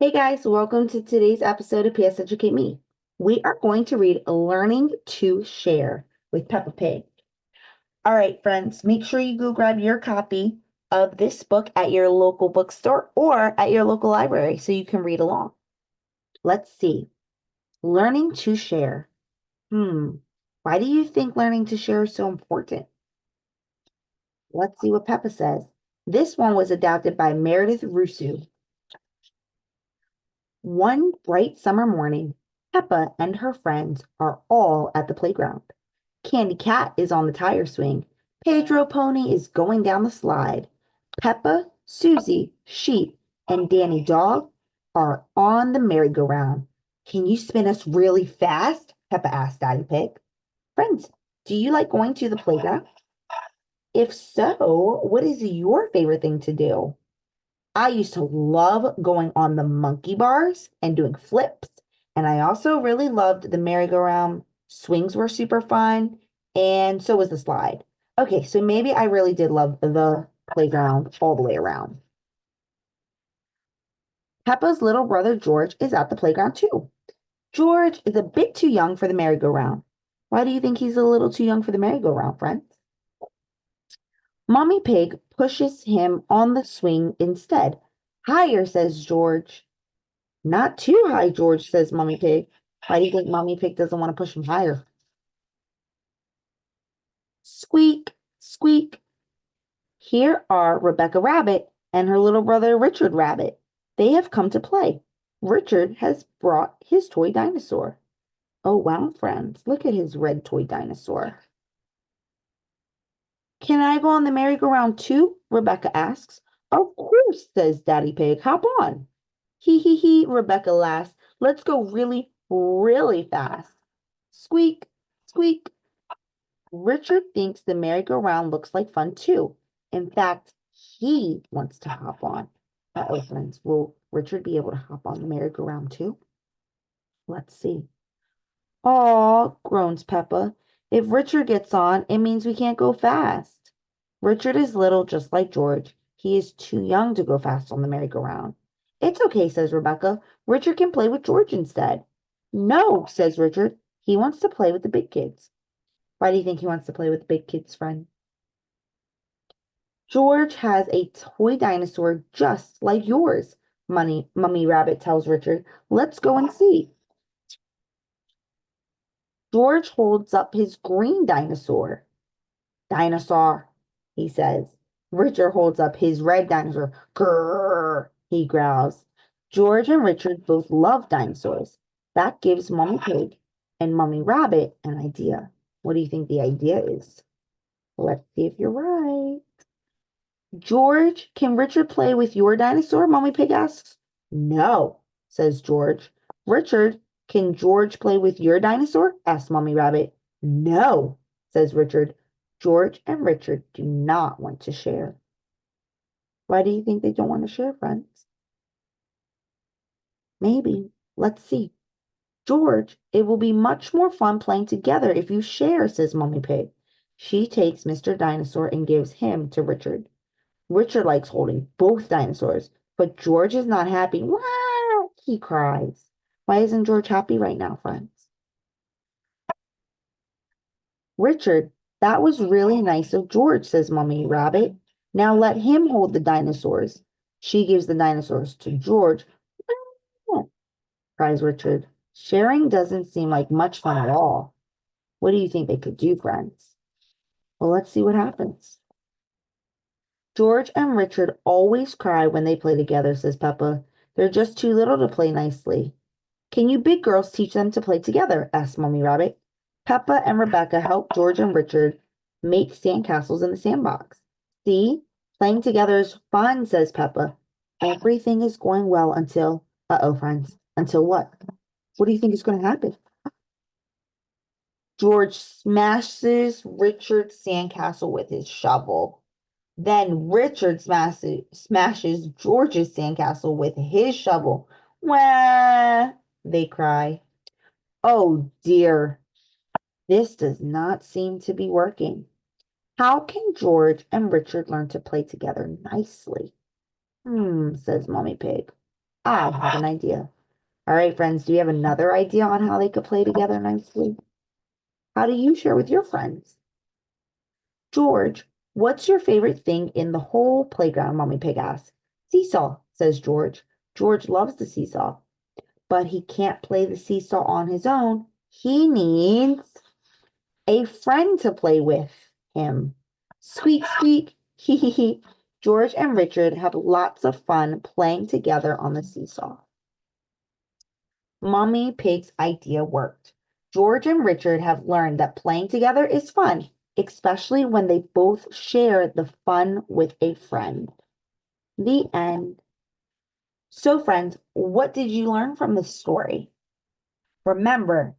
Hey guys, welcome to today's episode of PS Educate Me. We are going to read Learning to Share with Peppa Pig. All right, friends, make sure you go grab your copy of this book at your local bookstore or at your local library so you can read along. Let's see. Learning to share. Why do you think learning to share is so important? Let's see what Peppa says. This one was adapted by Meredith Rusu. One bright summer morning, Peppa and her friends are all at the playground. Candy Cat is on the tire swing. Pedro Pony is going down the slide. Peppa, Susie, Sheep, and Danny Dog are on the merry-go-round. Can you spin us really fast? Peppa asked Daddy Pig. Friends, do you like going to the playground? If so, what is your favorite thing to do? I used to love going on the monkey bars and doing flips. And I also really loved the merry-go-round. Swings were super fun. And so was the slide. Okay, so maybe I really did love the playground all the way around. Peppa's little brother George is at the playground too. George is a bit too young for the merry-go-round. Why do you think he's a little too young for the merry-go-round, friends? Mommy Pig pushes him on the swing instead. Higher, says George. Not too high, George, says Mommy Pig. Why do you think Mommy Pig doesn't want to push him higher? Squeak, squeak. Here are Rebecca Rabbit and her little brother Richard Rabbit. They have come to play. Richard has brought his toy dinosaur. Oh, wow, friends, look at his red toy dinosaur. Can I go on the merry-go-round too? Rebecca asks. Of course, says Daddy Pig. Hop on. Hee hee hee, Rebecca laughs. Let's go really, really fast. Squeak, squeak. Richard thinks the merry-go-round looks like fun too. In fact, he wants to hop on. Uh-oh, friends. Will Richard be able to hop on the merry-go-round too? Let's see. Aw, groans Peppa. If Richard gets on, it means we can't go fast. Richard is little, just like George. He is too young to go fast on the merry-go-round. It's okay, says Rebecca. Richard can play with George instead. No, says Richard. He wants to play with the big kids. Why do you think he wants to play with the big kids, friend? George has a toy dinosaur just like yours, Mummy Rabbit tells Richard. Let's go and see. George holds up his green dinosaur. Dinosaur, he says. Richard holds up his red dinosaur. Grrr, he growls. George and Richard both love dinosaurs. That gives Mummy Pig and Mummy Rabbit an idea. What do you think the idea is? Let's see if you're right. George, can Richard play with your dinosaur? Mommy Pig asks. No, says George. Richard, can George play with your dinosaur? Asks Mommy Rabbit. No, says Richard. George and Richard do not want to share. Why do you think they don't want to share, friends? Maybe. Let's see. George, it will be much more fun playing together if you share, says Mommy Pig. She takes Mr. Dinosaur and gives him to Richard. Richard likes holding both dinosaurs, but George is not happy. Wah! He cries. Why isn't George happy right now, friends? Richard, that was really nice of George, says Mummy Rabbit. Now let him hold the dinosaurs. She gives the dinosaurs to George. Wah! Cries Richard. Sharing doesn't seem like much fun at all. What do you think they could do, friends? Well, let's see what happens. George and Richard always cry when they play together, says Peppa. They're just too little to play nicely. Can you big girls teach them to play together? Asked Mommy Rabbit. Peppa and Rebecca help George and Richard make sandcastles in the sandbox. See, playing together is fun, says Peppa. Everything is going well until, uh-oh, friends, until what? What do you think is going to happen? George smashes Richard's sandcastle with his shovel. Then Richard smashes George's sandcastle with his shovel. Wah! They cry. Oh dear, this does not seem to be working. How can George and Richard learn to play together nicely? Says Mommy Pig. I have an idea. All right, friends, do you have another idea on how they could play together nicely? How do you share with your friends? George, what's your favorite thing in the whole playground? Mommy Pig asks. Seesaw, says George. George loves the seesaw, but he can't play the seesaw on his own. He needs a friend to play with him. Squeak, squeak, hee hee hee. George and Richard have lots of fun playing together on the seesaw. Mommy Pig's idea worked. George and Richard have learned that playing together is fun, especially when they both share the fun with a friend. The end. So, friends, what did you learn from this story? Remember,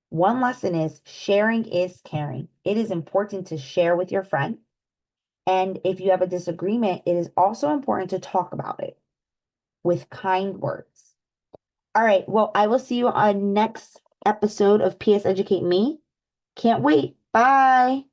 one lesson is sharing is caring. It is important to share with your friend. And if you have a disagreement, it is also important to talk about it with kind words. All right. Well, I will see you on next episode of PS Educate Me. Can't wait. Bye.